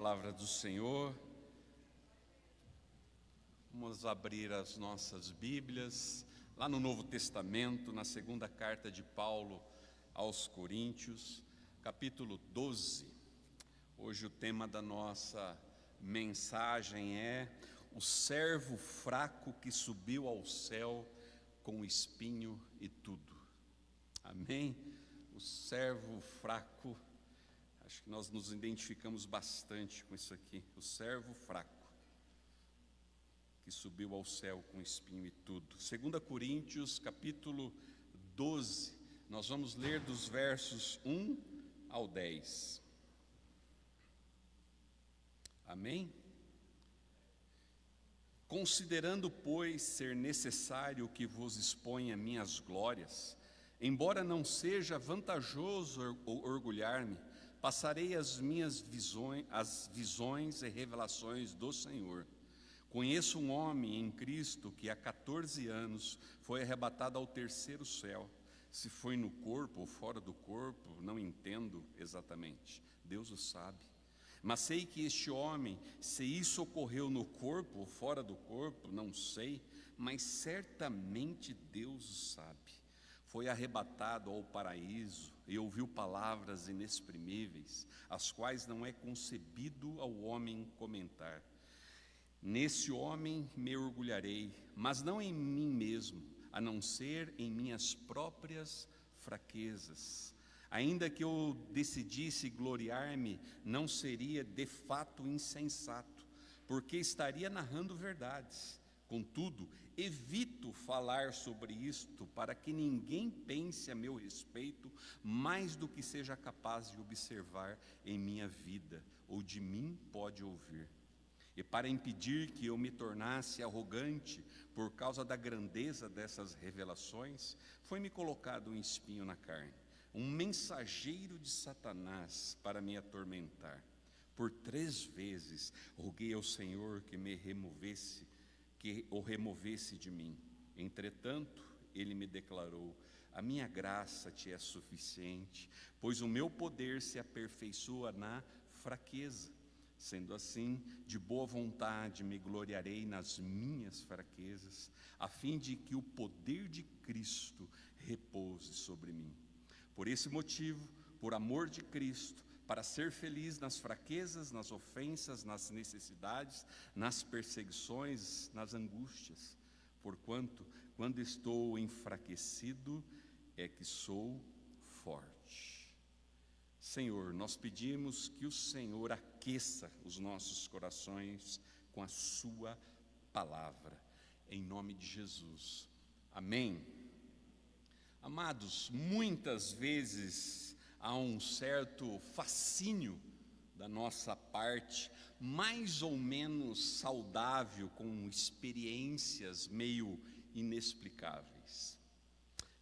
Palavra do Senhor. Vamos abrir as nossas Bíblias lá no Novo Testamento, na segunda carta de Paulo aos Coríntios, capítulo 12. Hoje o tema da nossa mensagem é o servo fraco que subiu ao céu com espinho e tudo. Amém? O servo fraco. Acho que nós nos identificamos bastante com isso aqui, o servo fraco, que subiu ao céu com espinho e tudo. 2 Coríntios, capítulo 12, nós vamos ler dos versos 1 ao 10. Amém? Considerando, pois, ser necessário que vos exponha minhas glórias, embora não seja vantajoso orgulhar-me, passarei as minhas visões e revelações do Senhor. Conheço um homem em Cristo que há 14 anos foi arrebatado ao terceiro céu. Se foi no corpo ou fora do corpo, não entendo exatamente. Deus o sabe. Mas sei que este homem, se isso ocorreu no corpo ou fora do corpo, não sei, mas certamente Deus o sabe. Foi arrebatado ao paraíso e ouviu palavras inexprimíveis, as quais não é concebido ao homem comentar. Nesse homem me orgulharei, mas não em mim mesmo, a não ser em minhas próprias fraquezas. Ainda que eu decidisse gloriar-me, não seria de fato insensato, porque estaria narrando verdades. Contudo, evito falar sobre isto para que ninguém pense a meu respeito mais do que seja capaz de observar em minha vida, ou de mim pode ouvir. E para impedir que eu me tornasse arrogante por causa da grandeza dessas revelações, foi-me colocado um espinho na carne, um mensageiro de Satanás para me atormentar. Por 3 vezes roguei ao Senhor que o removesse de mim. Entretanto, ele me declarou: a minha graça te é suficiente, pois o meu poder se aperfeiçoa na fraqueza. Sendo assim, de boa vontade me gloriarei nas minhas fraquezas, a fim de que o poder de Cristo repouse sobre mim. Por esse motivo, por amor de Cristo, para ser feliz nas fraquezas, nas ofensas, nas necessidades, nas perseguições, nas angústias. Porquanto, quando estou enfraquecido, é que sou forte. Senhor, nós pedimos que o Senhor aqueça os nossos corações com a sua palavra, em nome de Jesus. Amém. Amados, muitas vezes há um certo fascínio da nossa parte, mais ou menos saudável, com experiências meio inexplicáveis.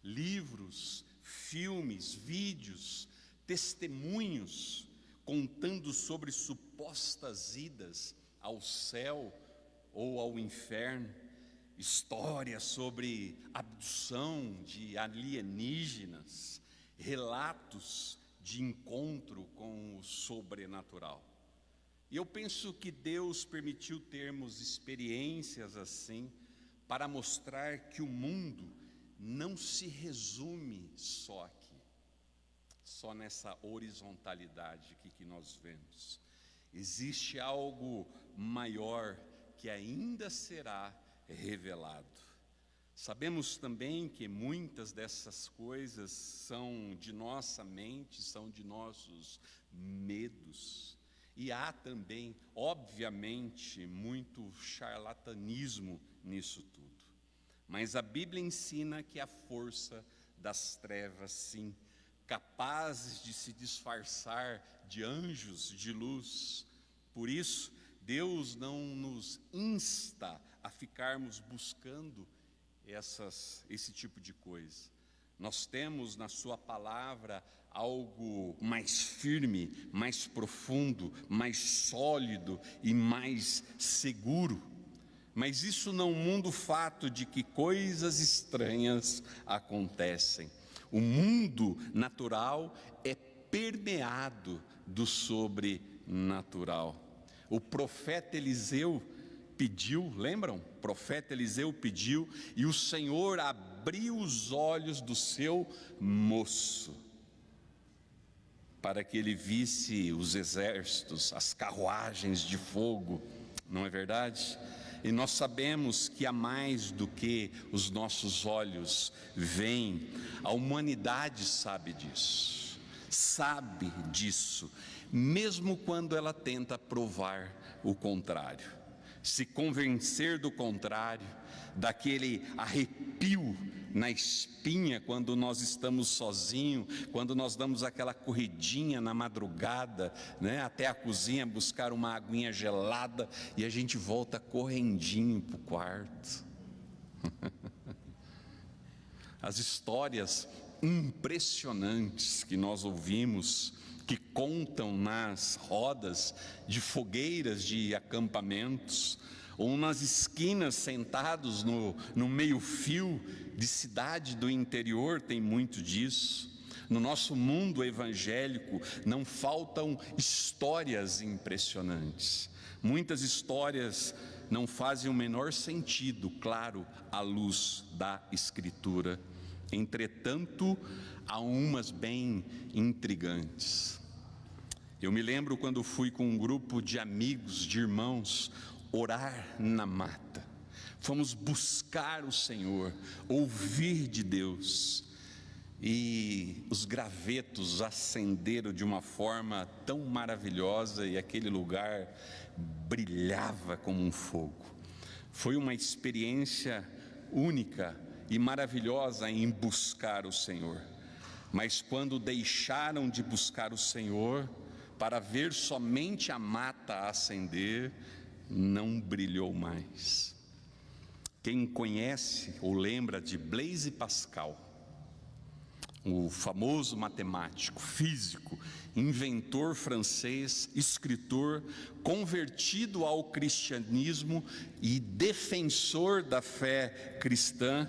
Livros, filmes, vídeos, testemunhos contando sobre supostas idas ao céu ou ao inferno, histórias sobre abdução de alienígenas, relatos de encontro com o sobrenatural. E eu penso que Deus permitiu termos experiências assim para mostrar que o mundo não se resume só aqui, só nessa horizontalidade aqui que nós vemos. Existe algo maior que ainda será revelado. Sabemos também que muitas dessas coisas são de nossa mente, são de nossos medos. E há também, obviamente, muito charlatanismo nisso tudo. Mas a Bíblia ensina que a força das trevas, sim, capazes de se disfarçar de anjos de luz. Por isso, Deus não nos insta a ficarmos buscando esse tipo de coisa. Nós temos na sua palavra algo mais firme, mais profundo, mais sólido e mais seguro. Mas isso não muda o fato de que coisas estranhas acontecem. O mundo natural é permeado do sobrenatural. O profeta Eliseu pediu, lembram? O profeta Eliseu pediu e o Senhor abriu os olhos do seu moço, para que ele visse os exércitos, as carruagens de fogo, não é verdade? E nós sabemos que há mais do que os nossos olhos veem, a humanidade sabe disso, mesmo quando ela tenta provar o contrário, se convencer do contrário, daquele arrepio na espinha quando nós estamos sozinhos, quando nós damos aquela corridinha na madrugada, né, até a cozinha buscar uma aguinha gelada e a gente volta correndinho para o quarto. As histórias impressionantes que nós ouvimos, que contam nas rodas de fogueiras de acampamentos, ou nas esquinas sentados no meio-fio de cidade do interior, tem muito disso. No nosso mundo evangélico não faltam histórias impressionantes. Muitas histórias não fazem o menor sentido, claro, à luz da Escritura. Entretanto, há umas bem intrigantes. Eu me lembro quando fui com um grupo de amigos, de irmãos, orar na mata. Fomos buscar o Senhor, ouvir de Deus. E os gravetos acenderam de uma forma tão maravilhosa e aquele lugar brilhava como um fogo. Foi uma experiência única e maravilhosa em buscar o Senhor. Mas quando deixaram de buscar o Senhor para ver somente a mata acender, não brilhou mais. Quem conhece ou lembra de Blaise Pascal, o famoso matemático, físico, inventor francês, escritor, convertido ao cristianismo e defensor da fé cristã,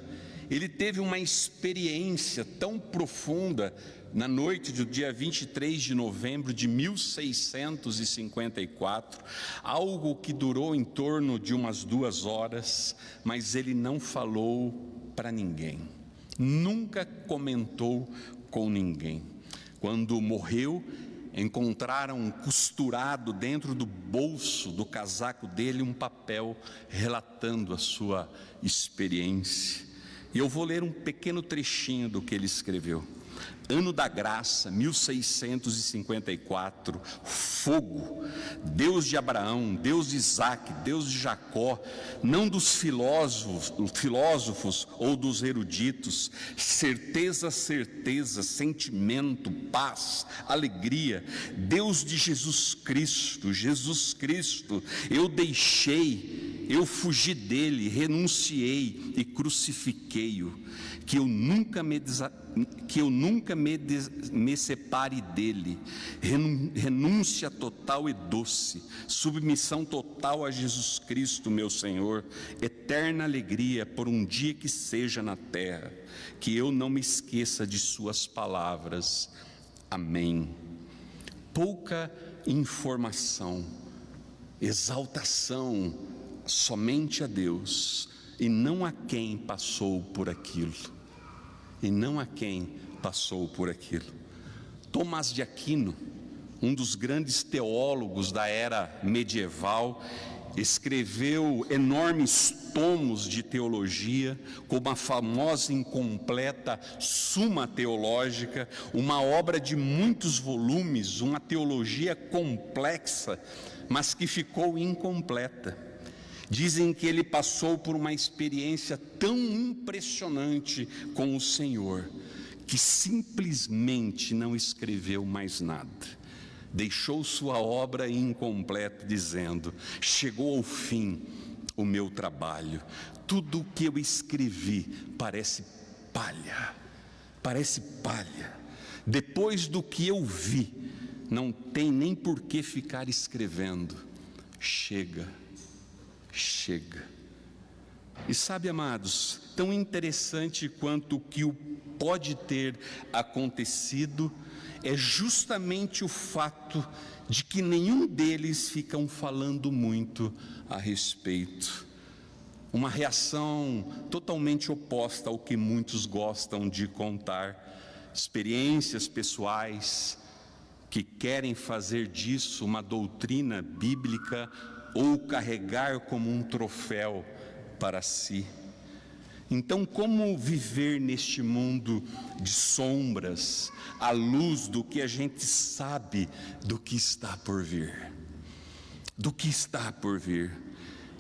ele teve uma experiência tão profunda na noite do dia 23 de novembro de 1654, algo que durou em torno de umas 2 horas, mas ele não falou para ninguém, nunca comentou com ninguém. Quando morreu, encontraram costurado dentro do bolso do casaco dele um papel relatando a sua experiência. E eu vou ler um pequeno trechinho do que ele escreveu. Ano da graça, 1654, fogo, Deus de Abraão, Deus de Isaac, Deus de Jacó, não dos filósofos ou dos eruditos, certeza, sentimento, paz, alegria, Deus de Jesus Cristo, eu deixei, eu fugi dele, renunciei e crucifiquei-o, que eu nunca me separe dele. Renúncia total e doce, submissão total a Jesus Cristo, meu Senhor, eterna alegria por um dia que seja na terra, que eu não me esqueça de suas palavras. Amém. Pouca informação, exaltação somente a Deus, e não a quem passou por aquilo. Tomás de Aquino, um dos grandes teólogos da era medieval, escreveu enormes tomos de teologia, como a famosa e incompleta Suma Teológica, uma obra de muitos volumes, uma teologia complexa, mas que ficou incompleta. Dizem que ele passou por uma experiência tão impressionante com o Senhor, que simplesmente não escreveu mais nada. Deixou sua obra incompleta, dizendo: chegou ao fim o meu trabalho, tudo o que eu escrevi parece palha, depois do que eu vi, não tem nem por que ficar escrevendo. Chega. E sabe, amados, tão interessante quanto o que pode ter acontecido é justamente o fato de que nenhum deles ficam falando muito a respeito. Uma reação totalmente oposta ao que muitos gostam de contar, experiências pessoais que querem fazer disso uma doutrina bíblica ou carregar como um troféu para si. Então, como viver neste mundo de sombras, à luz do que a gente sabe do que está por vir? Do que está por vir.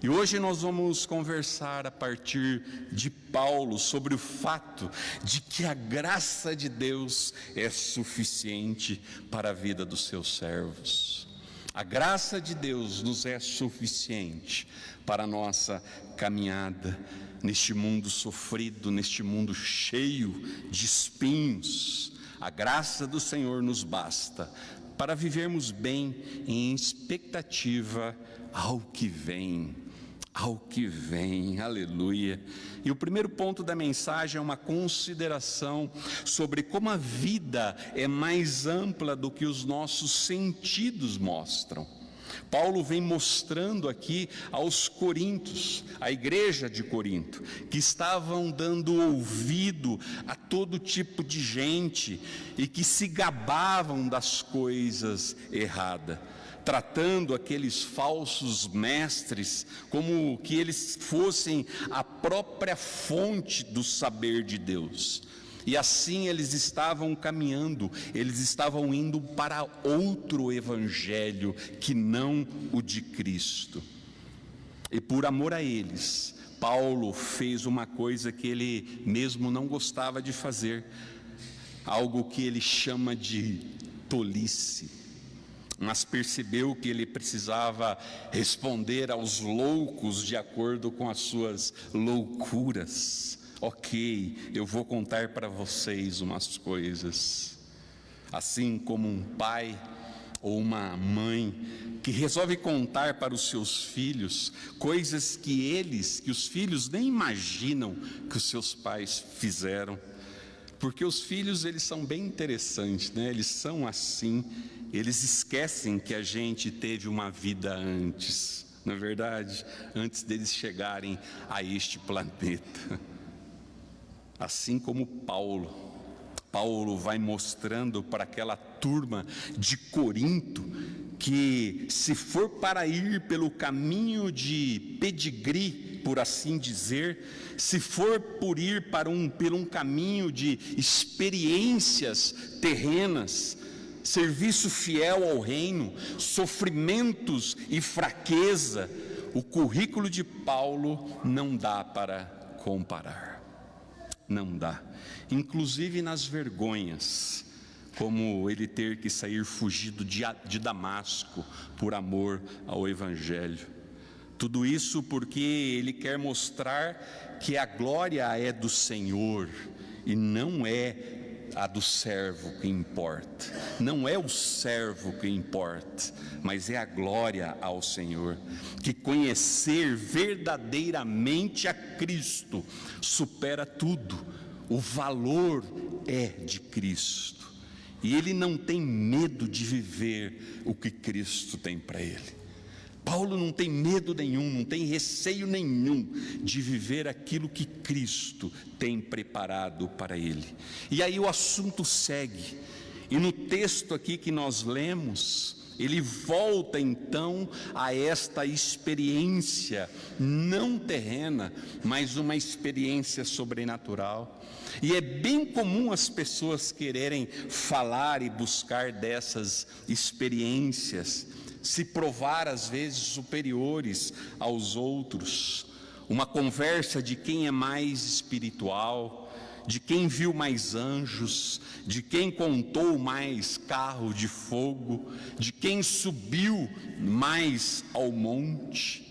E hoje nós vamos conversar a partir de Paulo sobre o fato de que a graça de Deus é suficiente para a vida dos seus servos. A graça de Deus nos é suficiente para a nossa caminhada neste mundo sofrido, neste mundo cheio de espinhos. A graça do Senhor nos basta para vivermos bem em expectativa ao que vem. Ao que vem, aleluia. E o primeiro ponto da mensagem é uma consideração sobre como a vida é mais ampla do que os nossos sentidos mostram. Paulo vem mostrando aqui aos coríntios, a igreja de Corinto, que estavam dando ouvido a todo tipo de gente e que se gabavam das coisas erradas, tratando aqueles falsos mestres como que eles fossem a própria fonte do saber de Deus. E assim eles estavam caminhando, eles estavam indo para outro evangelho que não o de Cristo. E por amor a eles, Paulo fez uma coisa que ele mesmo não gostava de fazer, algo que ele chama de tolice. Mas percebeu que ele precisava responder aos loucos de acordo com as suas loucuras. Ok, eu vou contar para vocês umas coisas. Assim como um pai ou uma mãe que resolve contar para os seus filhos coisas que os filhos nem imaginam que os seus pais fizeram. Porque os filhos, eles são bem interessantes, né? Eles são assim, eles esquecem que a gente teve uma vida antes, não é verdade? Antes deles chegarem a este planeta. Assim como Paulo vai mostrando para aquela turma de Corinto que se for para ir pelo caminho de pedigree, por assim dizer, se for por ir por um caminho de experiências terrenas, serviço fiel ao reino, sofrimentos e fraqueza, o currículo de Paulo não dá para comparar. Não dá, inclusive nas vergonhas, como ele ter que sair fugido de Damasco por amor ao Evangelho. Tudo isso porque ele quer mostrar que a glória é do Senhor e não é a do servo que importa. Não é o servo que importa, mas é a glória ao Senhor. Que conhecer verdadeiramente a Cristo supera tudo. O valor é de Cristo. E ele não tem medo de viver o que Cristo tem para ele. Paulo não tem medo nenhum, não tem receio nenhum de viver aquilo que Cristo tem preparado para ele. E aí o assunto segue, e no texto aqui que nós lemos, ele volta então a esta experiência não terrena, mas uma experiência sobrenatural. E é bem comum as pessoas quererem falar e buscar dessas experiências, se provar às vezes superiores aos outros, uma conversa de quem é mais espiritual, de quem viu mais anjos, de quem contou mais carro de fogo, de quem subiu mais ao monte.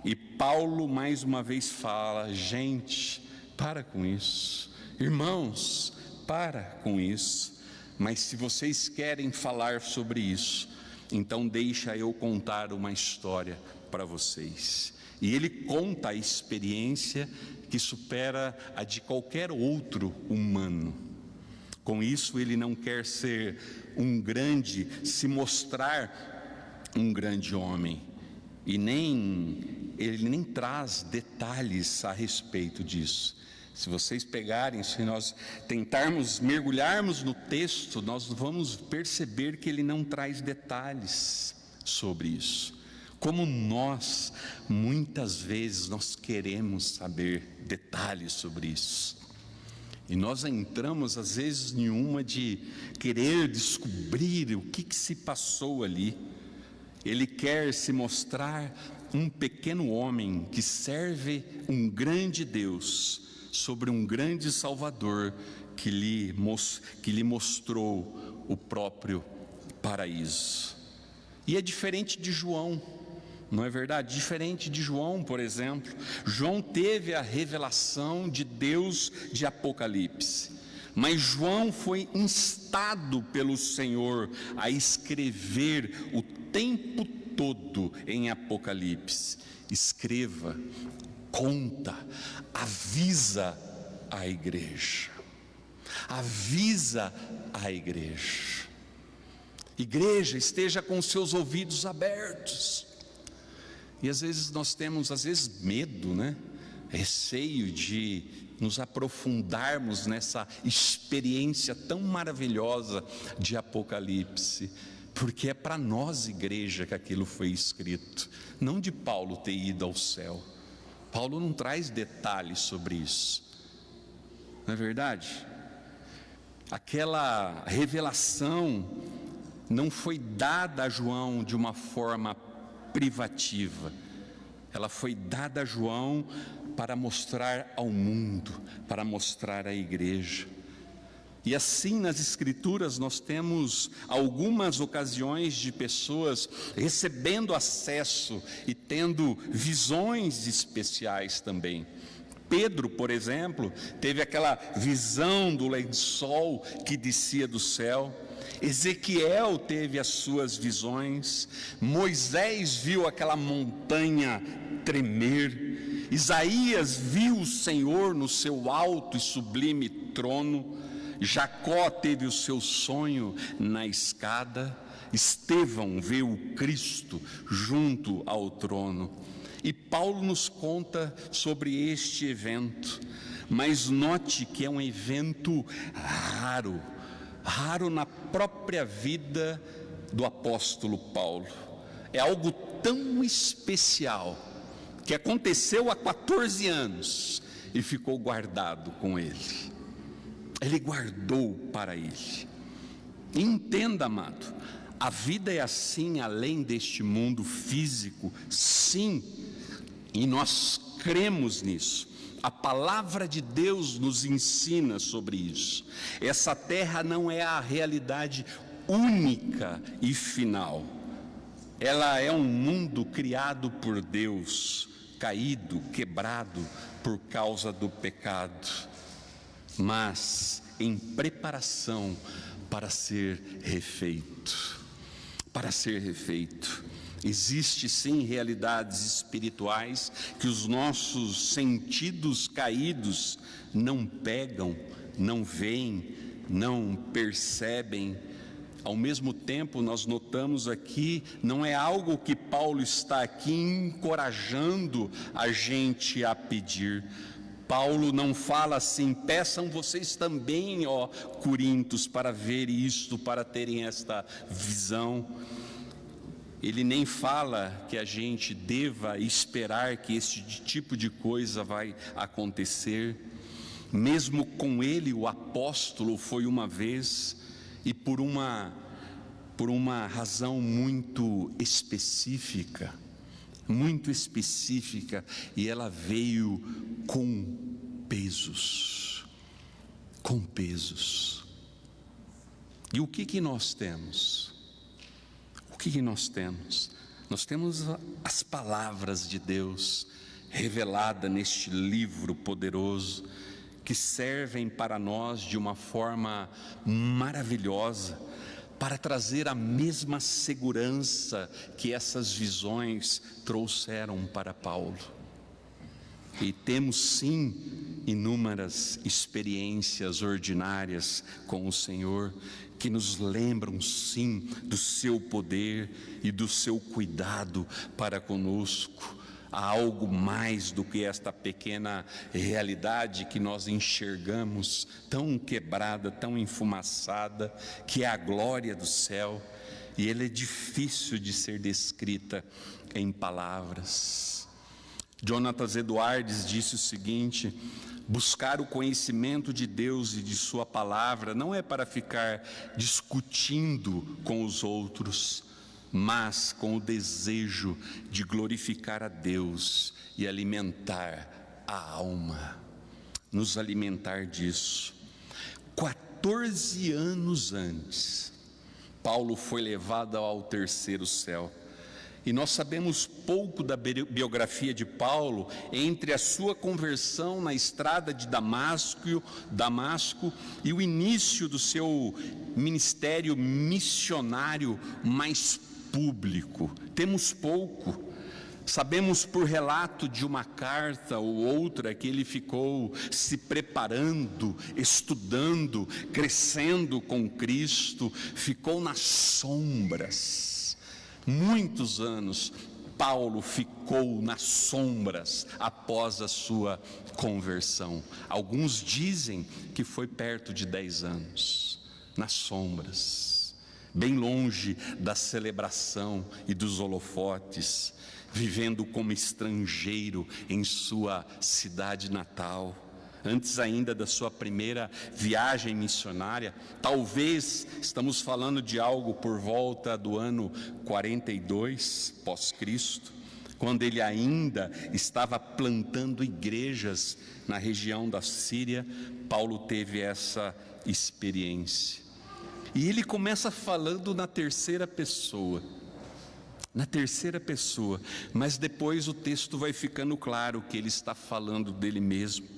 E Paulo mais uma vez fala: gente, para com isso, irmãos, para com isso. Mas se vocês querem falar sobre isso, então deixa eu contar uma história para vocês. E ele conta a experiência que supera a de qualquer outro humano. Com isso, ele não quer se mostrar um grande homem, e ele nem traz detalhes a respeito disso. Se vocês pegarem, se nós tentarmos mergulharmos no texto, nós vamos perceber que ele não traz detalhes sobre isso. Como nós, muitas vezes, nós queremos saber detalhes sobre isso. E nós entramos, às vezes, em uma de querer descobrir o que se passou ali. Ele quer se mostrar um pequeno homem que serve um grande Deus, sobre um grande Salvador que lhe mostrou o próprio paraíso. E é diferente de João, não é verdade? Diferente de João, por exemplo. João teve a revelação de Deus de Apocalipse, mas João foi instado pelo Senhor a escrever o tempo todo em Apocalipse. Escreva, conta, avisa a igreja. Avisa a igreja. Igreja, esteja com seus ouvidos abertos. E às vezes nós temos, medo, né? Receio de nos aprofundarmos nessa experiência tão maravilhosa de Apocalipse, porque é para nós, igreja, que aquilo foi escrito, não de Paulo ter ido ao céu. Paulo não traz detalhes sobre isso, não é verdade? Aquela revelação não foi dada a João de uma forma privativa, ela foi dada a João para mostrar ao mundo, para mostrar à igreja. E assim nas Escrituras nós temos algumas ocasiões de pessoas recebendo acesso e tendo visões especiais também. Pedro, por exemplo, teve aquela visão do lençol que descia do céu. Ezequiel teve as suas visões. Moisés viu aquela montanha tremer. Isaías viu o Senhor no seu alto e sublime trono. Jacó teve o seu sonho na escada. Estevão viu o Cristo junto ao trono. E Paulo nos conta sobre este evento, mas note que é um evento raro na própria vida do apóstolo Paulo. É algo tão especial que aconteceu há 14 anos e ficou guardado com ele. Ele guardou para ele. Entenda, amado, a vida é assim além deste mundo físico, sim, e nós cremos nisso. A palavra de Deus nos ensina sobre isso. Essa terra não é a realidade única e final. Ela é um mundo criado por Deus, caído, quebrado por causa do pecado, mas em preparação para ser refeito. Para ser refeito. Existe sim realidades espirituais que os nossos sentidos caídos não pegam, não veem, não percebem. Ao mesmo tempo, nós notamos aqui, não é algo que Paulo está aqui encorajando a gente a pedir. Paulo não fala assim: peçam vocês também, ó Coríntios, para ver isto, para terem esta visão. Ele nem fala que a gente deva esperar que esse tipo de coisa vai acontecer. Mesmo com ele, o apóstolo foi uma vez, e por uma razão muito específica, e ela veio com pesos. E o que nós temos? O que nós temos? Nós temos as palavras de Deus revelada neste livro poderoso, que servem para nós de uma forma maravilhosa para trazer a mesma segurança que essas visões trouxeram para Paulo. E temos sim inúmeras experiências ordinárias com o Senhor, que nos lembram sim do seu poder e do seu cuidado para conosco. Há algo mais do que esta pequena realidade que nós enxergamos, tão quebrada, tão enfumaçada, que é a glória do céu, e ela é difícil de ser descrita em palavras. Jonathan Edwards disse o seguinte: buscar o conhecimento de Deus e de sua palavra não é para ficar discutindo com os outros, mas com o desejo de glorificar a Deus e alimentar a alma, nos alimentar disso. 14 anos antes, Paulo foi levado ao terceiro céu. E nós sabemos pouco da biografia de Paulo entre a sua conversão na estrada de Damasco e o início do seu ministério missionário mais público. Temos pouco. Sabemos por relato de uma carta ou outra que ele ficou se preparando, estudando, crescendo com Cristo, ficou nas sombras. Muitos anos Paulo ficou nas sombras após a sua conversão. Alguns dizem que foi perto de 10 anos, nas sombras, bem longe da celebração e dos holofotes, vivendo como estrangeiro em sua cidade natal. Antes ainda da sua primeira viagem missionária, talvez estamos falando de algo por volta do ano 42 pós-Cristo, quando ele ainda estava plantando igrejas na região da Síria. Paulo teve essa experiência. E ele começa falando na terceira pessoa, mas depois o texto vai ficando claro que ele está falando dele mesmo.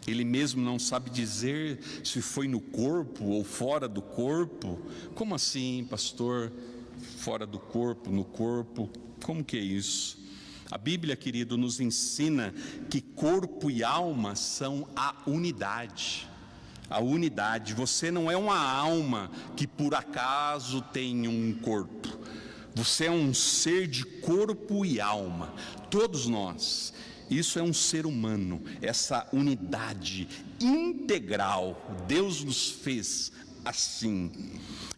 Ele mesmo não sabe dizer se foi no corpo ou fora do corpo. Como assim, pastor? Fora do corpo, no corpo? Como que é isso? A Bíblia, querido, nos ensina que corpo e alma são a unidade. A unidade. Você não é uma alma que por acaso tem um corpo. Você é um ser de corpo e alma. Todos nós. Isso é um ser humano, essa unidade integral. Deus nos fez assim.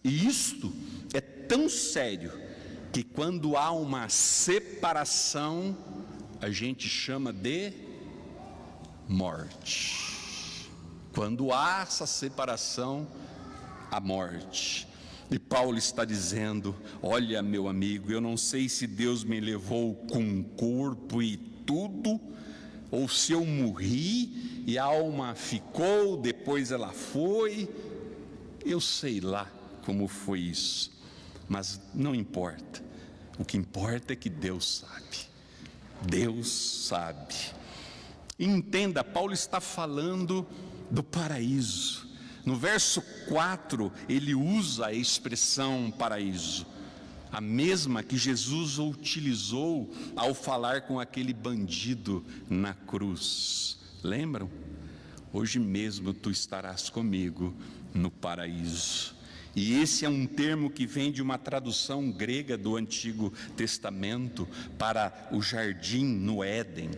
E isto é tão sério que quando há uma separação, a gente chama de morte. Quando há essa separação, a morte. E Paulo está dizendo: olha, meu amigo, eu não sei se Deus me levou com corpo e tudo, ou se eu morri e a alma ficou, depois ela foi. Eu sei lá como foi isso, mas não importa. O que importa é que Deus sabe. Deus sabe. E entenda, Paulo está falando do paraíso. No verso 4, ele usa a expressão paraíso, a mesma que Jesus utilizou ao falar com aquele bandido na cruz. Lembram? Hoje mesmo tu estarás comigo no paraíso. E esse é um termo que vem de uma tradução grega do Antigo Testamento para o jardim no Éden.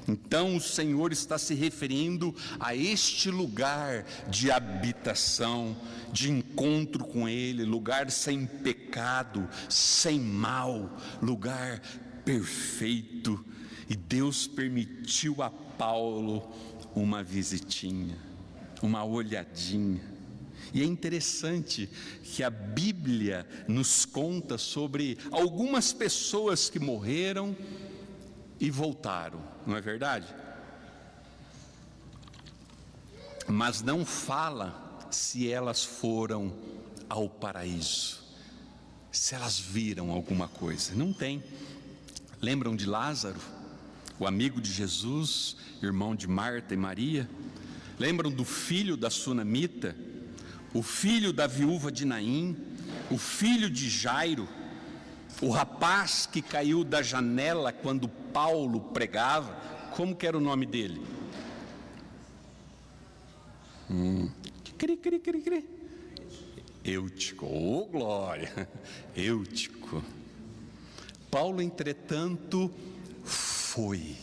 Então o Senhor está se referindo a este lugar de habitação, de encontro com Ele, lugar sem pecado, sem mal, lugar perfeito. E Deus permitiu a Paulo uma visitinha, uma olhadinha. E é interessante que a Bíblia nos conta sobre algumas pessoas que morreram e voltaram, não é verdade? Mas não fala se elas foram ao paraíso, se elas viram alguma coisa. Não tem. Lembram de Lázaro, o amigo de Jesus, irmão de Marta e Maria? Lembram do filho da sunamita, o filho da viúva de Naim, o filho de Jairo, o rapaz que caiu da janela quando Paulo pregava, como que era o nome dele? Eutico, oh glória, Eutico. Paulo, entretanto, foi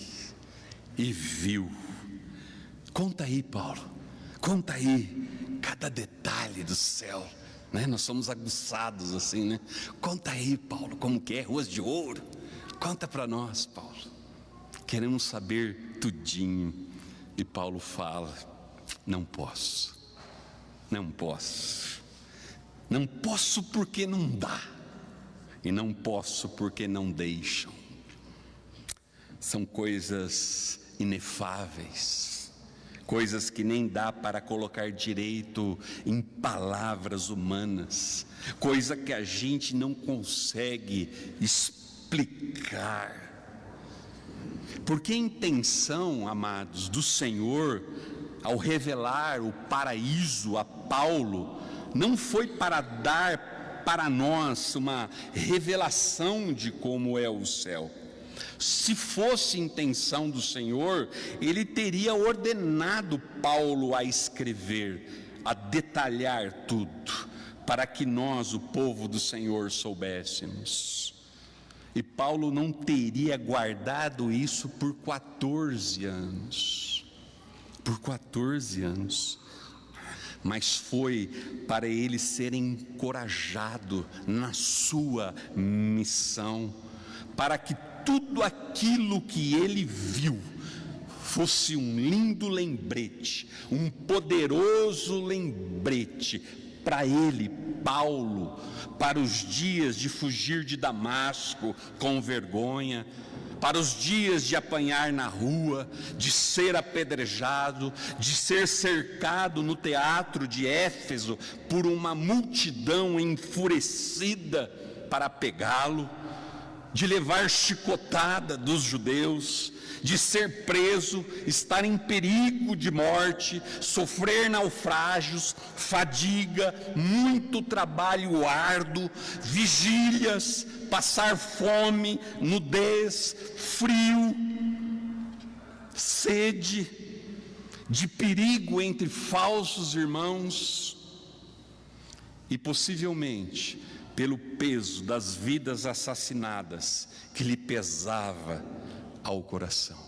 e viu. Conta aí, Paulo, conta aí cada detalhe do céu, né? Nós somos aguçados assim, né? Conta aí, Paulo, como que é, ruas de ouro. Conta para nós, Paulo, queremos saber tudinho. E Paulo fala: não posso, não posso, não posso porque não dá, e não posso porque não deixam. São coisas inefáveis, coisas que nem dá para colocar direito em palavras humanas, coisa que a gente não consegue explicar. Porque a intenção, amados, do Senhor, ao revelar o paraíso a Paulo, não foi para dar para nós uma revelação de como é o céu. Se fosse intenção do Senhor, Ele teria ordenado Paulo a escrever, a detalhar tudo, para que nós, o povo do Senhor, soubéssemos. E Paulo não teria guardado isso por 14 anos. Por 14 anos. Mas foi para ele ser encorajado na sua missão, para que tudo aquilo que ele viu fosse um lindo lembrete, um poderoso lembrete para ele, Paulo, para os dias de fugir de Damasco com vergonha, para os dias de apanhar na rua, de ser apedrejado, de ser cercado no teatro de Éfeso por uma multidão enfurecida para pegá-lo, de levar chicotada dos judeus, de ser preso, estar em perigo de morte, sofrer naufrágios, fadiga, muito trabalho árduo, vigílias, passar fome, nudez, frio, sede, de perigo entre falsos irmãos e possivelmente pelo peso das vidas assassinadas que lhe pesava ao coração.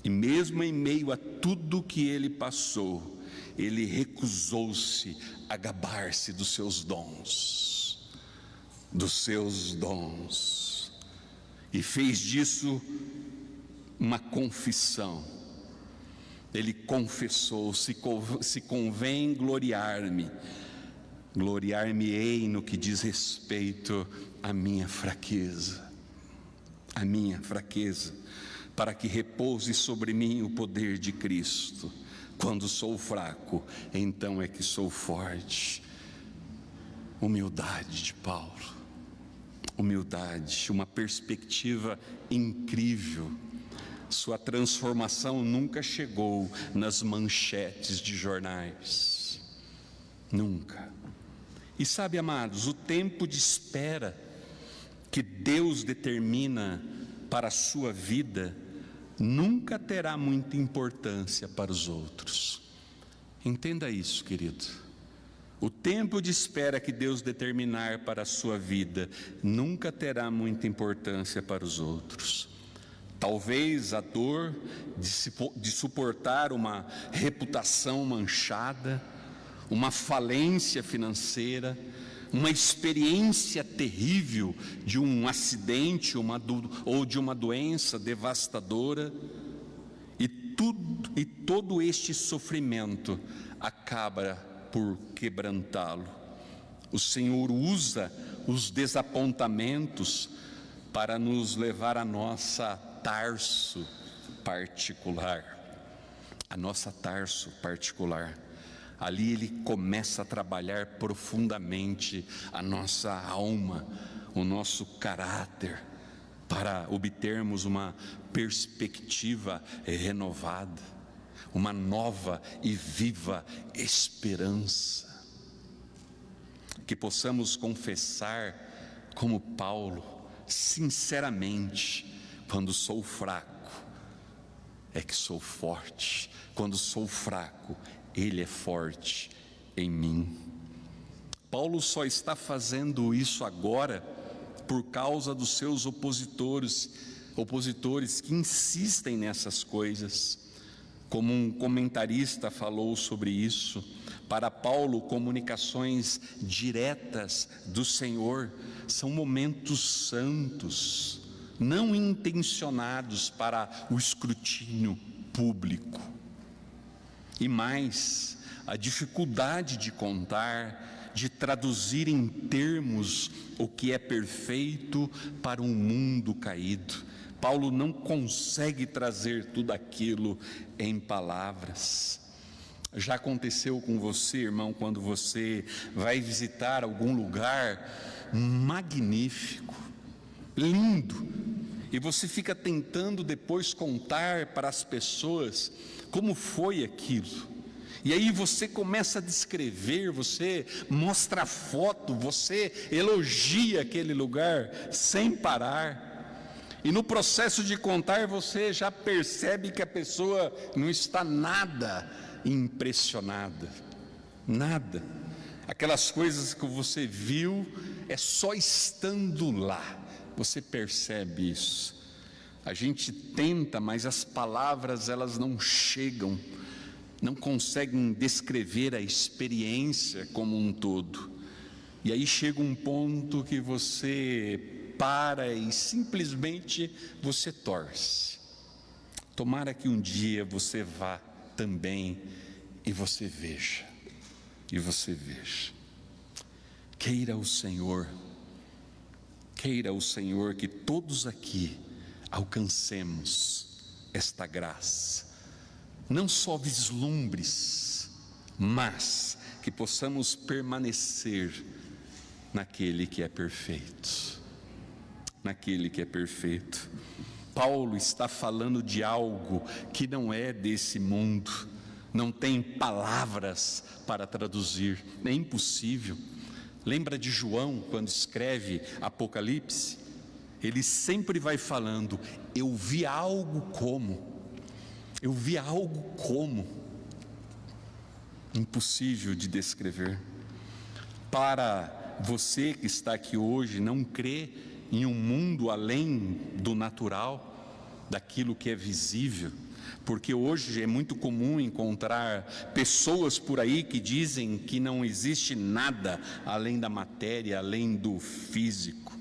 E mesmo em meio a tudo que ele passou, ele recusou-se a gabar-se dos seus dons, e fez disso uma confissão. Ele confessou: se convém gloriar-me, gloriar-me-ei no que diz respeito à minha fraqueza, para que repouse sobre mim o poder de Cristo. Quando sou fraco, então é que sou forte. Humildade de Paulo, humildade, uma perspectiva incrível. Sua transformação nunca chegou nas manchetes de jornais, nunca. E sabe, amados, o tempo de espera que Deus determina para a sua vida nunca terá muita importância para os outros. Entenda isso, querido. O tempo de espera que Deus determinar para a sua vida nunca terá muita importância para os outros. Talvez a dor de suportar uma reputação manchada, uma falência financeira, uma experiência terrível de um acidente ou de uma doença devastadora, e todo este sofrimento acaba por quebrantá-lo. O Senhor usa os desapontamentos para nos levar à nossa Tarso particular, Ali Ele começa a trabalhar profundamente a nossa alma, o nosso caráter, para obtermos uma perspectiva renovada, uma nova e viva esperança. que possamos confessar, como Paulo, sinceramente: quando sou fraco, é que sou forte. Quando sou fraco, Ele é forte em mim. Paulo só está fazendo isso agora por causa dos seus opositores que insistem nessas coisas. Como um comentarista falou sobre isso, para Paulo, comunicações diretas do Senhor são momentos santos, não intencionados para o escrutínio público. E mais, a dificuldade de contar, de traduzir em termos o que é perfeito para um mundo caído. Paulo não consegue trazer tudo aquilo em palavras. Já aconteceu com você, irmão, quando você vai visitar algum lugar magnífico, lindo, e você fica tentando depois contar para as pessoas como foi aquilo? E aí você começa a descrever, você mostra a foto, você elogia aquele lugar sem parar. E no processo de contar você já percebe que a pessoa não está nada impressionada, nada. Aquelas coisas que você viu, é só estando lá, você percebe isso. A gente tenta, mas as palavras elas não chegam, não conseguem descrever a experiência como um todo. E aí chega um ponto que você para e simplesmente você torce. Tomara que um dia você vá também e você veja, Queira o Senhor que todos aqui alcancemos esta graça, não só vislumbres, mas que possamos permanecer naquele que é perfeito. Paulo está falando de algo que não é desse mundo, não tem palavras para traduzir, é impossível. Lembra de João, quando escreve Apocalipse? Ele sempre vai falando: eu vi algo como, impossível de descrever. Para você que está aqui hoje, não crê em um mundo além do natural, daquilo que é visível, porque hoje é muito comum encontrar pessoas por aí que dizem que não existe nada além da matéria, além do físico,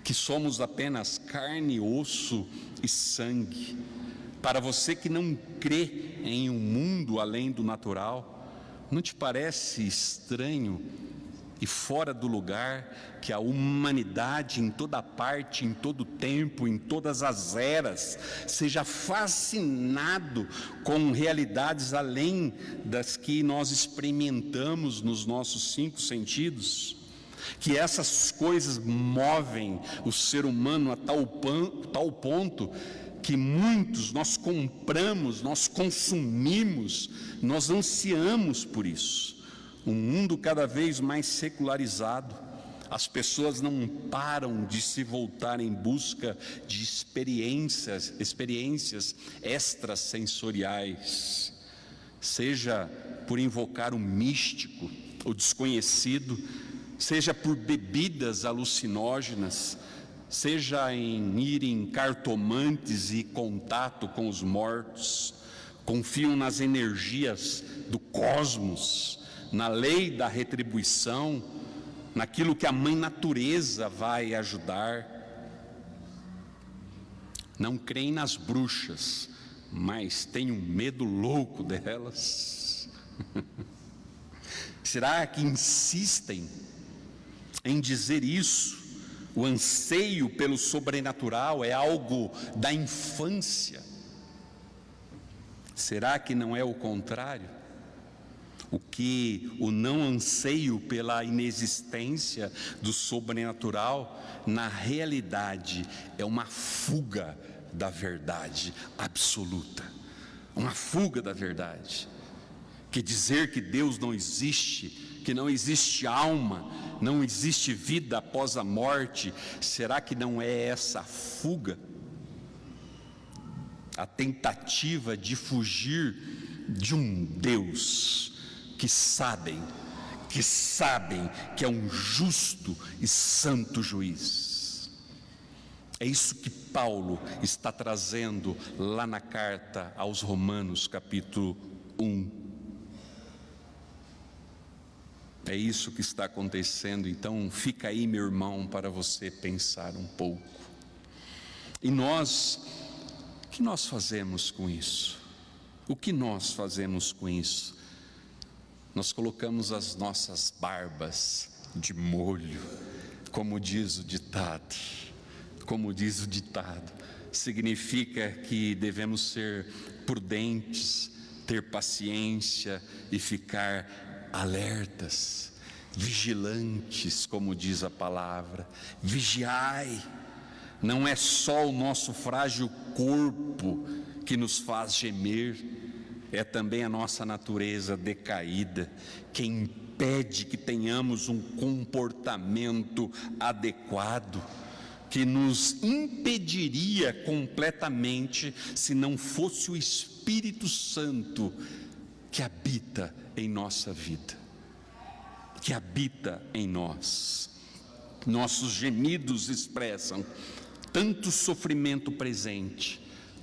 que somos apenas carne, osso e sangue. Para você que não crê em um mundo além do natural, não te parece estranho e fora do lugar que a humanidade em toda parte, em todo tempo, em todas as eras, seja fascinado com realidades além das que nós experimentamos nos nossos 5 sentidos? Que essas coisas movem o ser humano a tal ponto que muitos nós compramos, nós consumimos, nós ansiamos por isso. Um mundo cada vez mais secularizado, as pessoas não param de se voltar em busca de experiências extrasensoriais, seja por invocar o místico, o desconhecido, seja por bebidas alucinógenas, seja em ir em cartomantes e contato com os mortos. Confiam nas energias do cosmos, na lei da retribuição, naquilo que a mãe natureza vai ajudar. Não creem nas bruxas, mas têm um medo louco delas. Será que insistem em dizer isso? O anseio pelo sobrenatural é algo da infância. Será que não é o contrário? O não anseio pela inexistência do sobrenatural, na realidade, é uma fuga da verdade absoluta. Uma fuga da verdade. Que dizer que Deus não existe, que não existe alma, não existe vida após a morte, será que não é essa a fuga? A tentativa de fugir de um Deus que sabem que é um justo e santo juiz. É isso que Paulo está trazendo lá na carta aos Romanos, capítulo 1. É isso que está acontecendo. Então fica aí, meu irmão, para você pensar um pouco. E nós, o que nós fazemos com isso? O que nós fazemos com isso? Nós colocamos as nossas barbas de molho, como diz o ditado. Significa que devemos ser prudentes, ter paciência e ficar alertas, vigilantes, como diz a palavra. Vigiai. Não é só o nosso frágil corpo que nos faz gemer, é também a nossa natureza decaída, que impede que tenhamos um comportamento adequado, que nos impediria completamente se não fosse o Espírito Santo que habita em nossa vida, que habita em nós. Nossos gemidos expressam tanto o sofrimento presente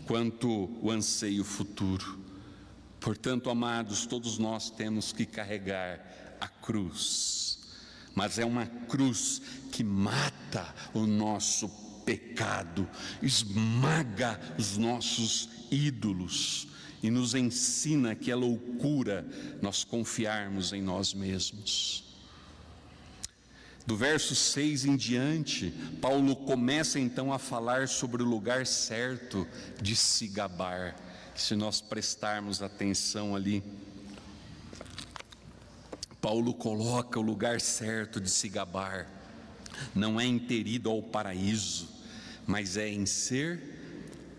quanto o anseio futuro. Portanto, amados, todos nós temos que carregar a cruz, mas é uma cruz que mata o nosso pecado, esmaga os nossos ídolos e nos ensina que é loucura nós confiarmos em nós mesmos. Do verso 6 em diante, Paulo começa então a falar sobre o lugar certo de se gabar. Se nós prestarmos atenção ali, Paulo coloca o lugar certo de se gabar. Não é em ter ido ao paraíso, mas é em ser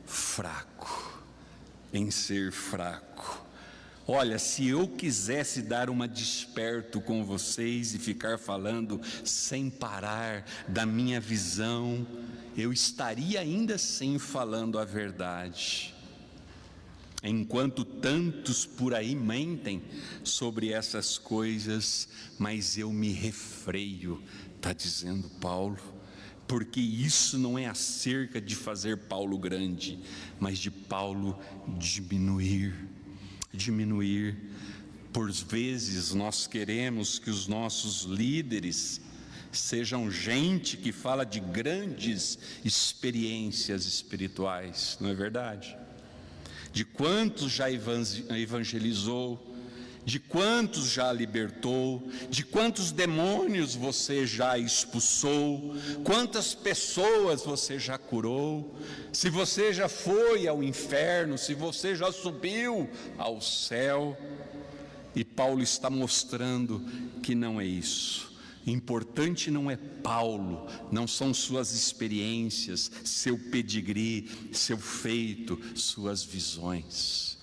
fraco. Em ser fraco. Olha, se eu quisesse dar uma desperto com vocês e ficar falando sem parar da minha visão, eu estaria ainda assim falando a verdade. Enquanto tantos por aí mentem sobre essas coisas, mas eu me refreio, está dizendo Paulo, porque isso não é acerca de fazer Paulo grande, mas de Paulo diminuir. Por vezes nós queremos que os nossos líderes sejam gente que fala de grandes experiências espirituais, não é verdade? De quantos já evangelizou, de quantos já libertou, de quantos demônios você já expulsou, quantas pessoas você já curou, se você já foi ao inferno, se você já subiu ao céu. E Paulo está mostrando que não é isso. Importante não é Paulo, não são suas experiências, seu pedigree, seu feito, suas visões.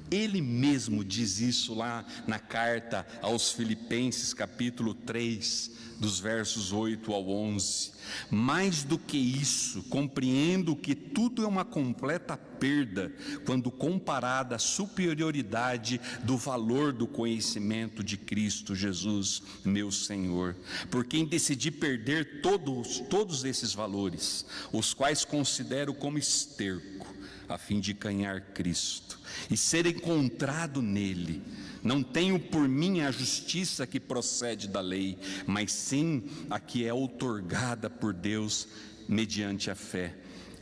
Ele mesmo diz isso lá na carta aos Filipenses, capítulo 3, dos versos 8 ao 11. Mais do que isso, compreendo que tudo é uma completa perda quando comparada à superioridade do valor do conhecimento de Cristo Jesus, meu Senhor. Por quem decidi perder todos esses valores, os quais considero como esterco, a fim de ganhar Cristo e ser encontrado nele. Não tenho por mim a justiça que procede da lei, mas sim a que é outorgada por Deus mediante a fé,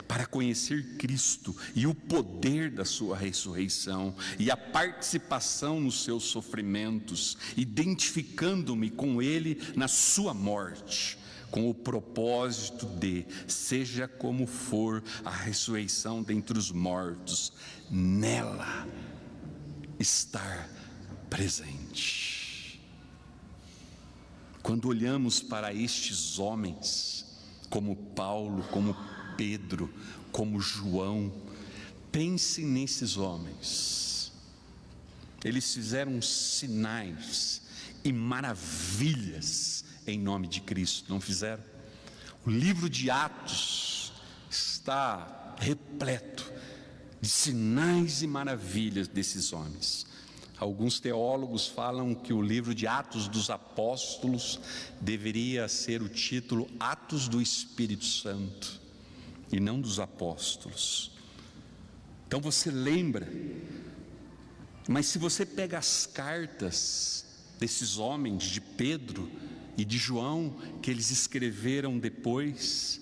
para conhecer Cristo e o poder da sua ressurreição e a participação nos seus sofrimentos, identificando-me com ele na sua morte, com o propósito de, seja como for a ressurreição dentre os mortos, nela estar presente. Quando olhamos para estes homens, como Paulo, como Pedro, como João, pense nesses homens. Eles fizeram sinais e maravilhas em nome de Cristo, não fizeram? O livro de Atos está repleto de sinais e maravilhas desses homens. Alguns teólogos falam que o livro de Atos dos Apóstolos deveria ser o título Atos do Espírito Santo, e não dos Apóstolos. Então você lembra, mas se você pega as cartas desses homens, de Pedro e de João, que eles escreveram depois,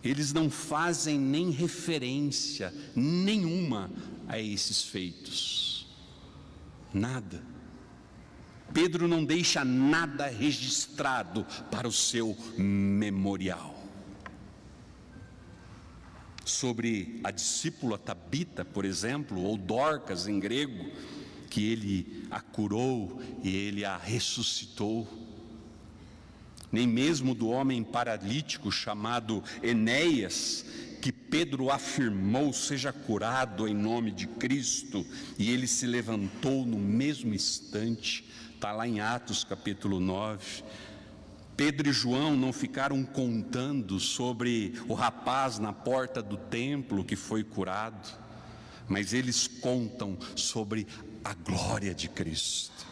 eles não fazem nem referência nenhuma a esses feitos, nada. Pedro não deixa nada registrado para o seu memorial. Sobre a discípula Tabita, por exemplo, ou Dorcas em grego, que ele a curou e ele a ressuscitou. Nem mesmo do homem paralítico chamado Enéas, que Pedro afirmou seja curado em nome de Cristo, e ele se levantou no mesmo instante, está lá em Atos capítulo 9. Pedro e João não ficaram contando sobre o rapaz na porta do templo que foi curado, mas eles contam sobre a glória de Cristo.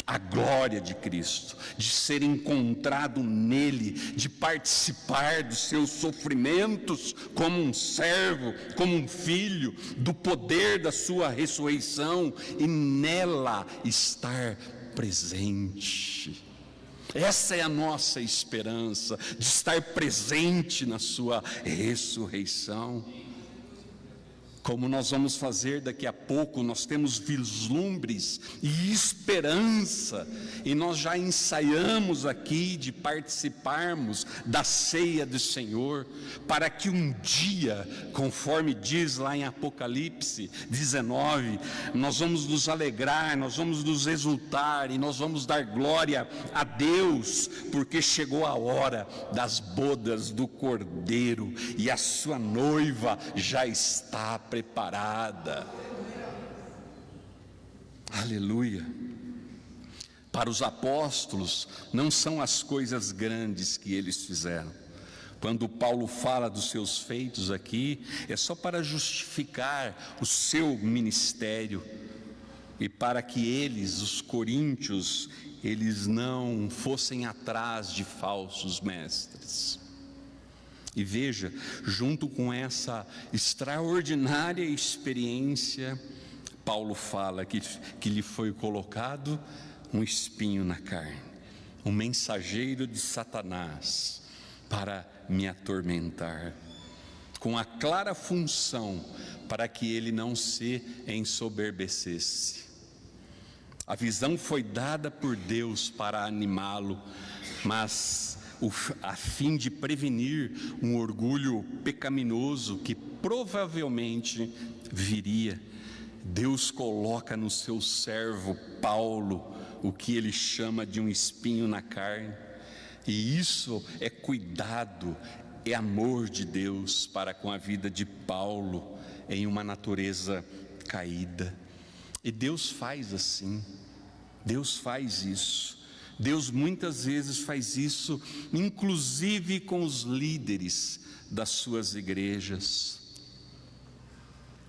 A glória de Cristo, de ser encontrado nele, de participar dos seus sofrimentos como um servo, como um filho, do poder da sua ressurreição e nela estar presente. Essa é a nossa esperança, de estar presente na sua ressurreição. Como nós vamos fazer daqui a pouco, nós temos vislumbres e esperança, e nós já ensaiamos aqui de participarmos da ceia do Senhor, para que um dia, conforme diz lá em Apocalipse 19, nós vamos nos alegrar, nós vamos nos exultar, e nós vamos dar glória a Deus, porque chegou a hora das bodas do Cordeiro, e a sua noiva já está preparada. Aleluia. Para os apóstolos, não são as coisas grandes que eles fizeram. Quando Paulo fala dos seus feitos aqui, é só para justificar o seu ministério e para que eles, os coríntios, eles não fossem atrás de falsos mestres. E veja, junto com essa extraordinária experiência, Paulo fala que lhe foi colocado um espinho na carne, um mensageiro de Satanás para me atormentar, com a clara função para que ele não se ensoberbecesse. A visão foi dada por Deus para animá-lo, mas a fim de prevenir um orgulho pecaminoso que provavelmente viria, Deus coloca no seu servo Paulo o que ele chama de um espinho na carne, e isso é cuidado, é amor de Deus para com a vida de Paulo em uma natureza caída. E Deus faz assim, Deus faz isso. Deus muitas vezes faz isso, inclusive com os líderes das suas igrejas.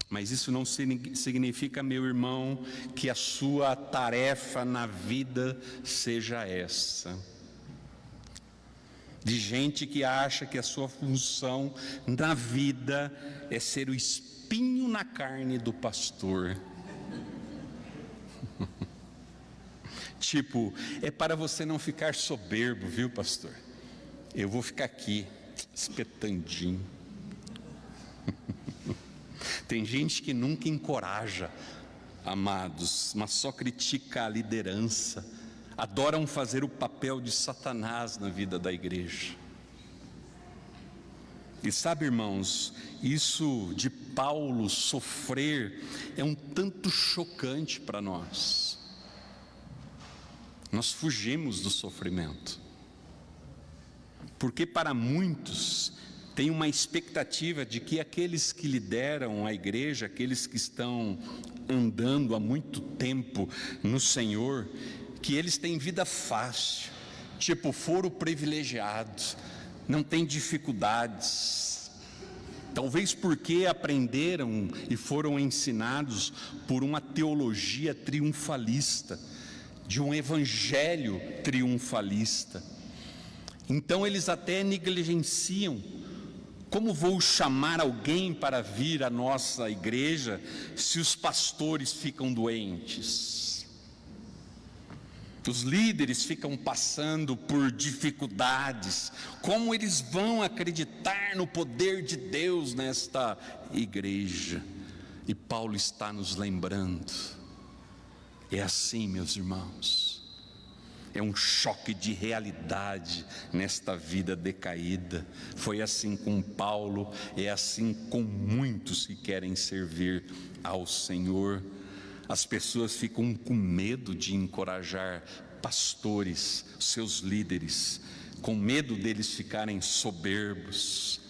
Mas isso não significa, meu irmão, que a sua tarefa na vida seja essa. De gente que acha que a sua função na vida é ser o espinho na carne do pastor. Tipo, é para você não ficar soberbo, viu, pastor? Eu vou ficar aqui, espetandinho. Tem gente que nunca encoraja, amados, mas só critica a liderança. Adoram fazer o papel de Satanás na vida da igreja. E sabe, irmãos, isso de Paulo sofrer é um tanto chocante para nós. Nós fugimos do sofrimento, porque para muitos tem uma expectativa de que aqueles que lideram a igreja, aqueles que estão andando há muito tempo no Senhor, que eles têm vida fácil, tipo, foram privilegiados, não tem dificuldades. Talvez porque aprenderam e foram ensinados por uma teologia triunfalista, de um evangelho triunfalista. Então eles até negligenciam. Como vou chamar alguém para vir à nossa igreja se os pastores ficam doentes? Os líderes ficam passando por dificuldades. Como eles vão acreditar no poder de Deus nesta igreja? E Paulo está nos lembrando. É assim, meus irmãos. É um choque de realidade nesta vida decaída. Foi assim com Paulo, é assim com muitos que querem servir ao Senhor. As pessoas ficam com medo de encorajar pastores, seus líderes, com medo deles ficarem soberbos.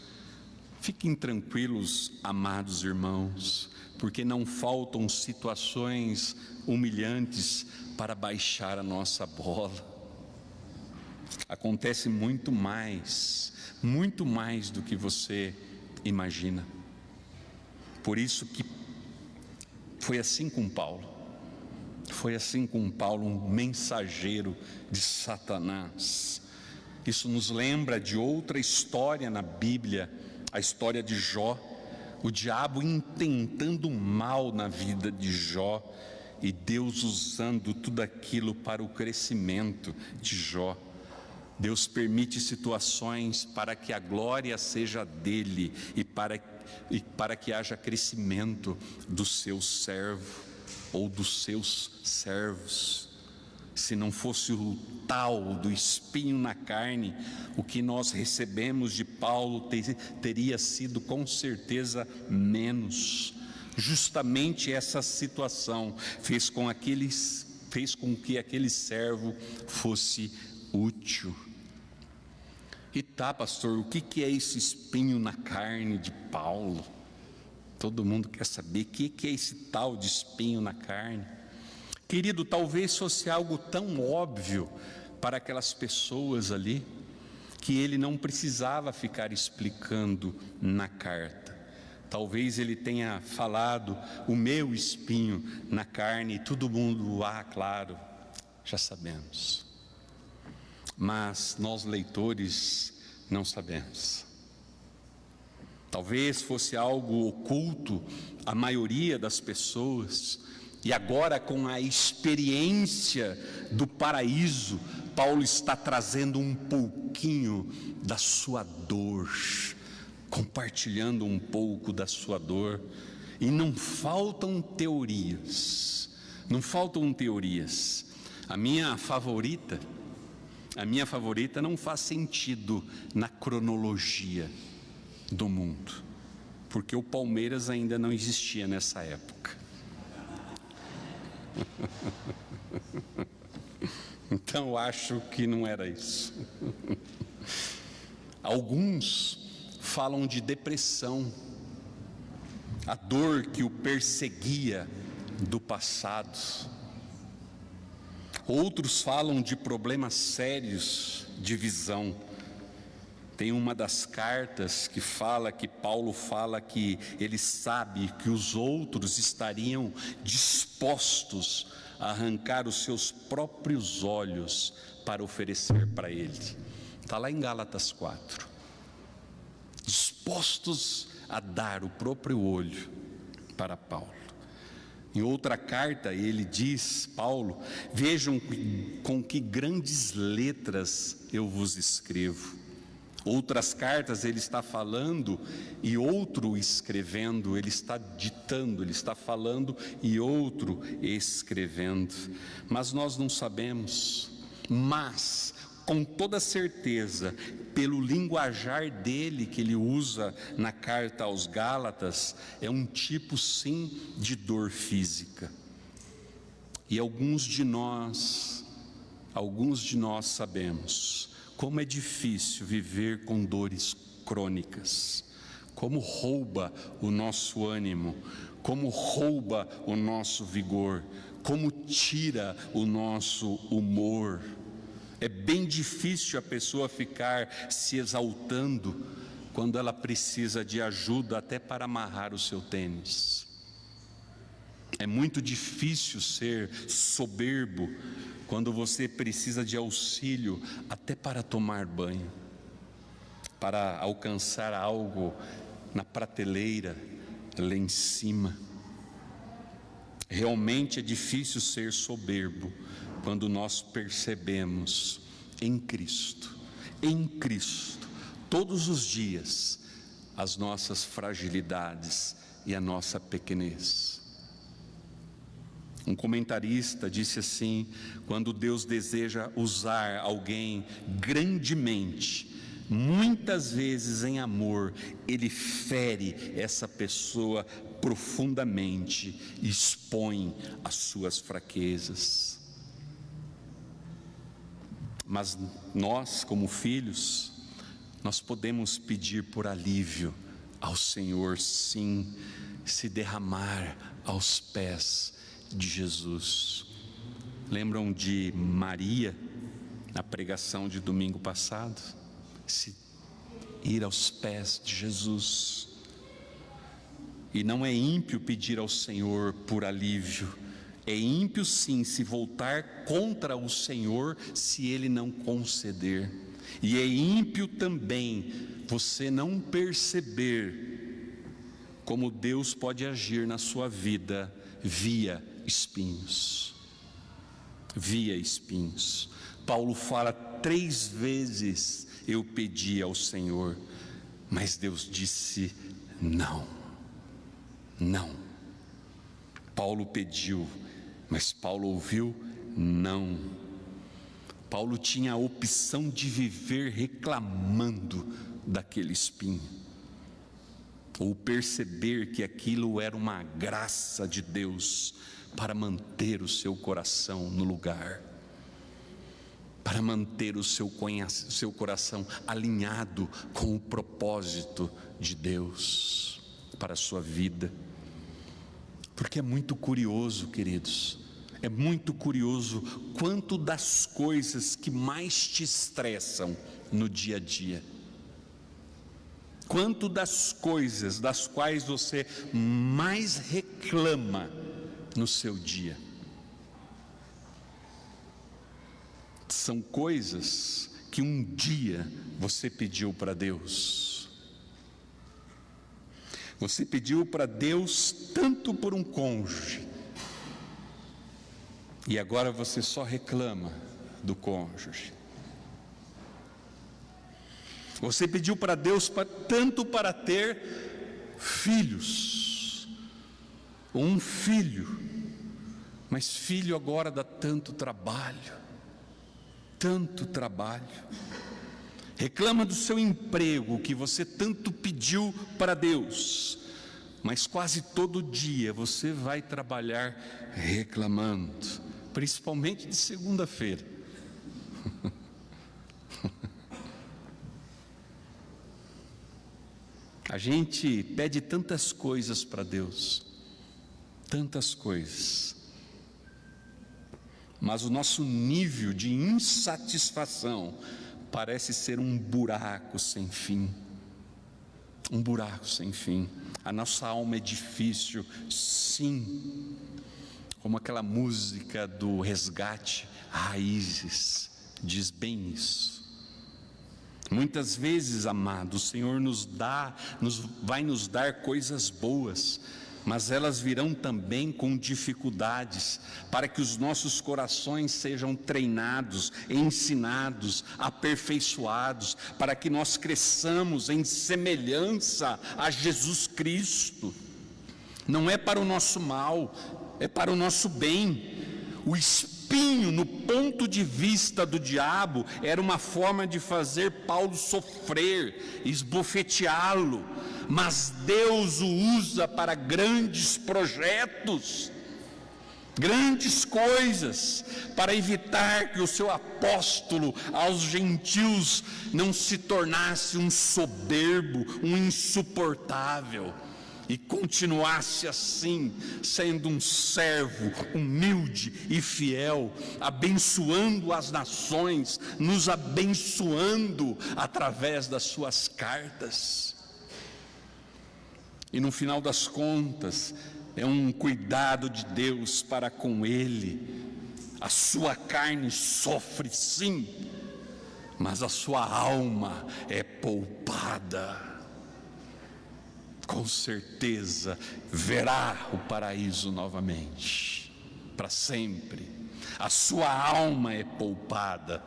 Fiquem tranquilos, amados irmãos, porque não faltam situações humilhantes para baixar a nossa bola. Acontece muito mais do que você imagina. Por isso que foi assim com Paulo. Foi assim com Paulo, um mensageiro de Satanás. Isso nos lembra de outra história na Bíblia, a história de Jó. O diabo intentando mal na vida de Jó, e Deus usando tudo aquilo para o crescimento de Jó. Deus permite situações para que a glória seja dele e para que haja crescimento do seu servo ou dos seus servos. Se não fosse o tal do espinho na carne, o que nós recebemos de Paulo teria sido com certeza menos. Justamente essa situação fez com que aquele servo fosse útil. E tá, pastor, o que é esse espinho na carne de Paulo? Todo mundo quer saber o que é esse tal de espinho na carne. Querido, talvez fosse algo tão óbvio para aquelas pessoas ali, que ele não precisava ficar explicando na carta. Talvez ele tenha falado, o meu espinho na carne, e todo mundo, claro, já sabemos. Mas nós leitores não sabemos. Talvez fosse algo oculto à maioria das pessoas, e agora com a experiência do paraíso, Paulo está trazendo um pouquinho da sua dor, compartilhando um pouco da sua dor. E não faltam teorias, A minha favorita não faz sentido na cronologia do mundo, porque o Palmeiras ainda não existia nessa época. Então eu acho que não era isso. Alguns falam de depressão, a dor que o perseguia do passado. Outros falam de problemas sérios de visão. Tem uma das cartas que Paulo fala que ele sabe que os outros estariam dispostos a arrancar os seus próprios olhos para oferecer para ele. Está lá em Gálatas 4. Dispostos a dar o próprio olho para Paulo. Em outra carta ele diz, Paulo, vejam com que grandes letras eu vos escrevo. Outras cartas ele está falando e outro escrevendo, ele está ditando, ele está falando e outro escrevendo. Mas nós não sabemos, mas com toda certeza, pelo linguajar dele que ele usa na carta aos Gálatas, é um tipo sim de dor física. E alguns de nós sabemos como é difícil viver com dores crônicas, como rouba o nosso ânimo, como rouba o nosso vigor, como tira o nosso humor. É bem difícil a pessoa ficar se exaltando quando ela precisa de ajuda até para amarrar o seu tênis. É muito difícil ser soberbo quando você precisa de auxílio até para tomar banho, para alcançar algo na prateleira lá em cima. Realmente é difícil ser soberbo quando nós percebemos em Cristo, todos os dias, as nossas fragilidades e a nossa pequenez. Um comentarista disse assim: quando Deus deseja usar alguém grandemente, muitas vezes em amor, Ele fere essa pessoa profundamente e expõe as suas fraquezas. Mas nós, como filhos, nós podemos pedir por alívio ao Senhor, sim, se derramar aos pés de Jesus. Lembram de Maria, na pregação de domingo passado? Se ir aos pés de Jesus. E não é ímpio pedir ao Senhor por alívio, é ímpio sim se voltar contra o Senhor se Ele não conceder. E é ímpio também você não perceber como Deus pode agir na sua vida via espinhos. Via espinhos. Paulo fala 3 vezes: eu pedi ao Senhor, mas Deus disse não. Não. Paulo pediu, mas Paulo ouviu não. Paulo tinha a opção de viver reclamando daquele espinho, ou perceber que aquilo era uma graça de Deus para manter o seu coração no lugar, para manter o seu coração alinhado com o propósito de Deus para a sua vida. Porque é muito curioso, queridos, é muito curioso quanto das coisas que mais te estressam no dia a dia, quanto das coisas das quais você mais reclama no seu dia, são coisas que um dia você pediu para Deus. Você pediu para Deus tanto por um cônjuge, e agora você só reclama do cônjuge. Você pediu para Deus tanto para ter filhos, um filho, mas filho agora dá tanto trabalho. Reclama do seu emprego que você tanto pediu para Deus, mas quase todo dia você vai trabalhar reclamando, principalmente de segunda-feira. A gente pede tantas coisas para Deus, tantas coisas, mas o nosso nível de insatisfação parece ser um buraco sem fim. Um buraco sem fim. A nossa alma é difícil, sim. Como aquela música do Resgate, Raízes, diz bem isso. Muitas vezes, amado, o Senhor vai nos dar coisas boas, mas elas virão também com dificuldades, para que os nossos corações sejam treinados, ensinados, aperfeiçoados, para que nós cresçamos em semelhança a Jesus Cristo. Não é para o nosso mal, é para o nosso bem. O espinho, no ponto de vista do diabo, era uma forma de fazer Paulo sofrer, esbofeteá-lo, mas Deus o usa para grandes projetos, grandes coisas, para evitar que o seu apóstolo aos gentios não se tornasse um soberbo, um insuportável. e continuasse assim, sendo um servo humilde e fiel, abençoando as nações, nos abençoando através das suas cartas. E no final das contas, é um cuidado de Deus para com ele. A sua carne sofre sim, mas a sua alma é poupada. Com certeza verá o paraíso novamente, para sempre. A sua alma é poupada,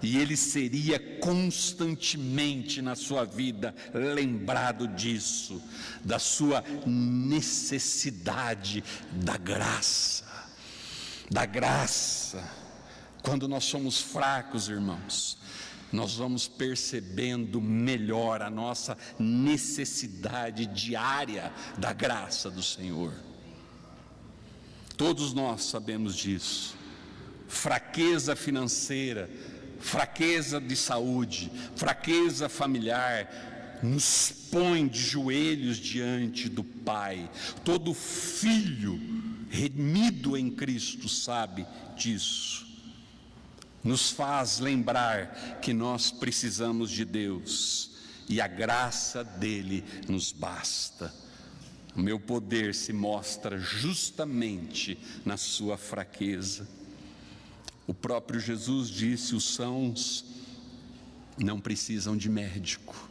e ele seria constantemente na sua vida lembrado disso, da sua necessidade da graça. Da graça. Quando nós somos fracos, irmãos, nós vamos percebendo melhor a nossa necessidade diária da graça do Senhor. Todos nós sabemos disso. Fraqueza financeira, fraqueza de saúde, fraqueza familiar, nos põe de joelhos diante do Pai. Todo filho remido em Cristo sabe disso. Nos faz lembrar que nós precisamos de Deus e a graça dele nos basta. O meu poder se mostra justamente na sua fraqueza. O próprio Jesus disse: os sãos não precisam de médico.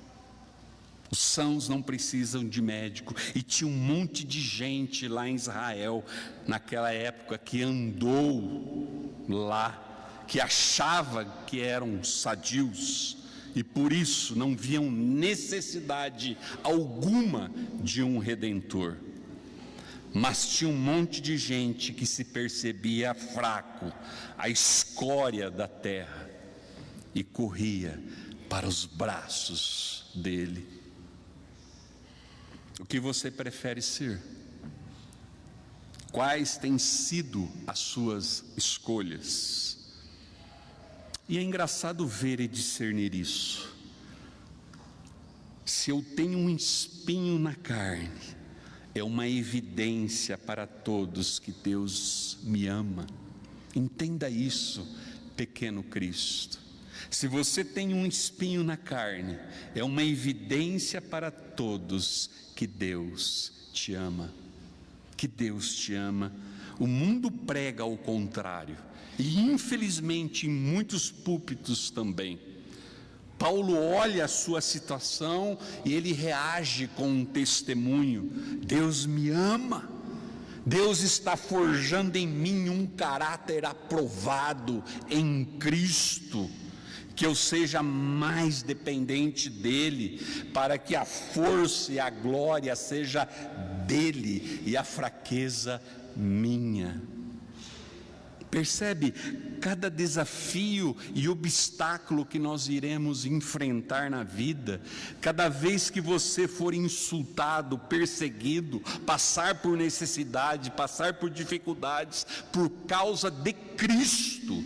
Os sãos não precisam de médico. E tinha um monte de gente lá em Israel, naquela época, que andou lá, que achava que eram sadios, e por isso não viam necessidade alguma de um redentor. Mas tinha um monte de gente que se percebia fraco, a escória da terra, e corria para os braços dele. O que você prefere ser? Quais têm sido as suas escolhas? E é engraçado ver e discernir isso. Se eu tenho um espinho na carne, é uma evidência para todos que Deus me ama. Entenda isso, pequeno Cristo. Se você tem um espinho na carne, é uma evidência para todos que Deus te ama. Que Deus te ama. O mundo prega ao contrário, e infelizmente em muitos púlpitos também. Paulo olha a sua situação e ele reage com um testemunho: Deus me ama, Deus está forjando em mim um caráter aprovado em Cristo, que eu seja mais dependente dele, para que a força e a glória seja dele e a fraqueza minha. Percebe cada desafio e obstáculo que nós iremos enfrentar na vida? Cada vez que você for insultado, perseguido, passar por necessidade, passar por dificuldades, por causa de Cristo,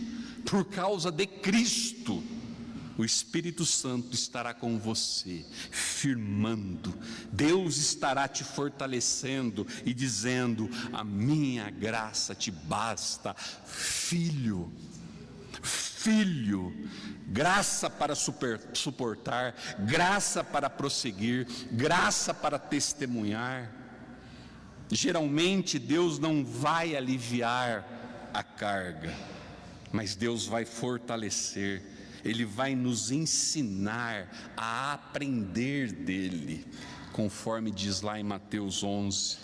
o Espírito Santo estará com você, firmando. Deus estará te fortalecendo e dizendo: a minha graça te basta, filho. Graça para suportar, graça para prosseguir, graça para testemunhar. Geralmente Deus não vai aliviar a carga, mas Deus vai fortalecer. Ele vai nos ensinar a aprender dele, conforme diz lá em Mateus 11.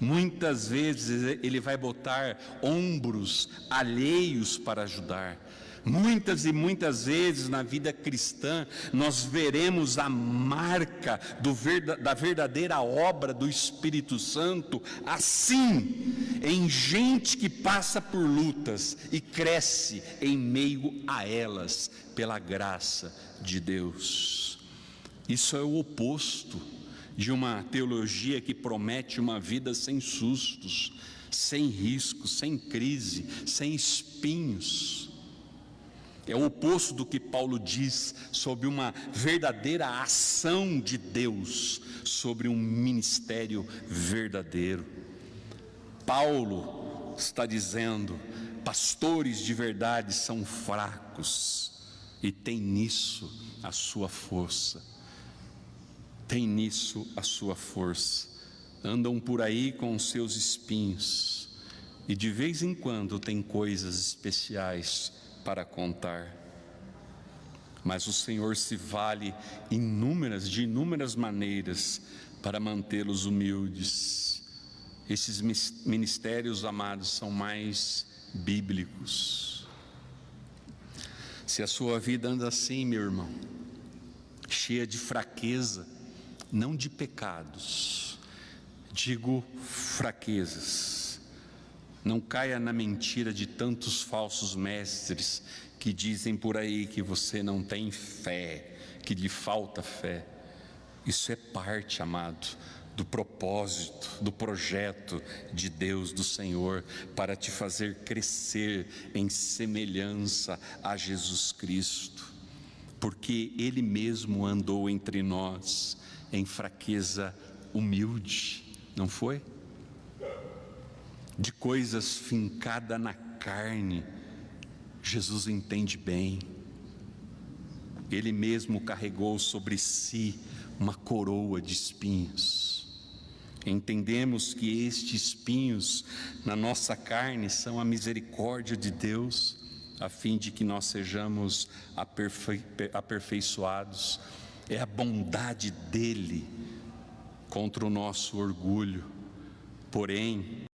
Muitas vezes ele vai botar ombros alheios para ajudar. Muitas e muitas vezes na vida cristã nós veremos a marca da verdadeira obra do Espírito Santo assim, em gente que passa por lutas e cresce em meio a elas pela graça de Deus. Isso é o oposto de uma teologia que promete uma vida sem sustos, sem riscos, sem crise, sem espinhos. É o oposto do que Paulo diz sobre uma verdadeira ação de Deus, sobre um ministério verdadeiro. Paulo está dizendo: pastores de verdade são fracos, e tem nisso a sua força. Tem nisso a sua força. Andam por aí com os seus espinhos, e de vez em quando tem coisas especiais para contar. Mas o Senhor se vale de inúmeras maneiras para mantê-los humildes. Esses ministérios, amados, são mais bíblicos. Se a sua vida anda assim, meu irmão, cheia de fraqueza, não de pecados, digo fraquezas, não caia na mentira de tantos falsos mestres que dizem por aí que você não tem fé, que lhe falta fé. Isso é parte, amado, do propósito, do projeto de Deus, do Senhor, para te fazer crescer em semelhança a Jesus Cristo, porque Ele mesmo andou entre nós em fraqueza humilde, não foi? De coisas fincadas na carne, Jesus entende bem. Ele mesmo carregou sobre si uma coroa de espinhos. Entendemos que estes espinhos na nossa carne são a misericórdia de Deus, a fim de que nós sejamos aperfeiçoados. É a bondade dele contra o nosso orgulho. Porém,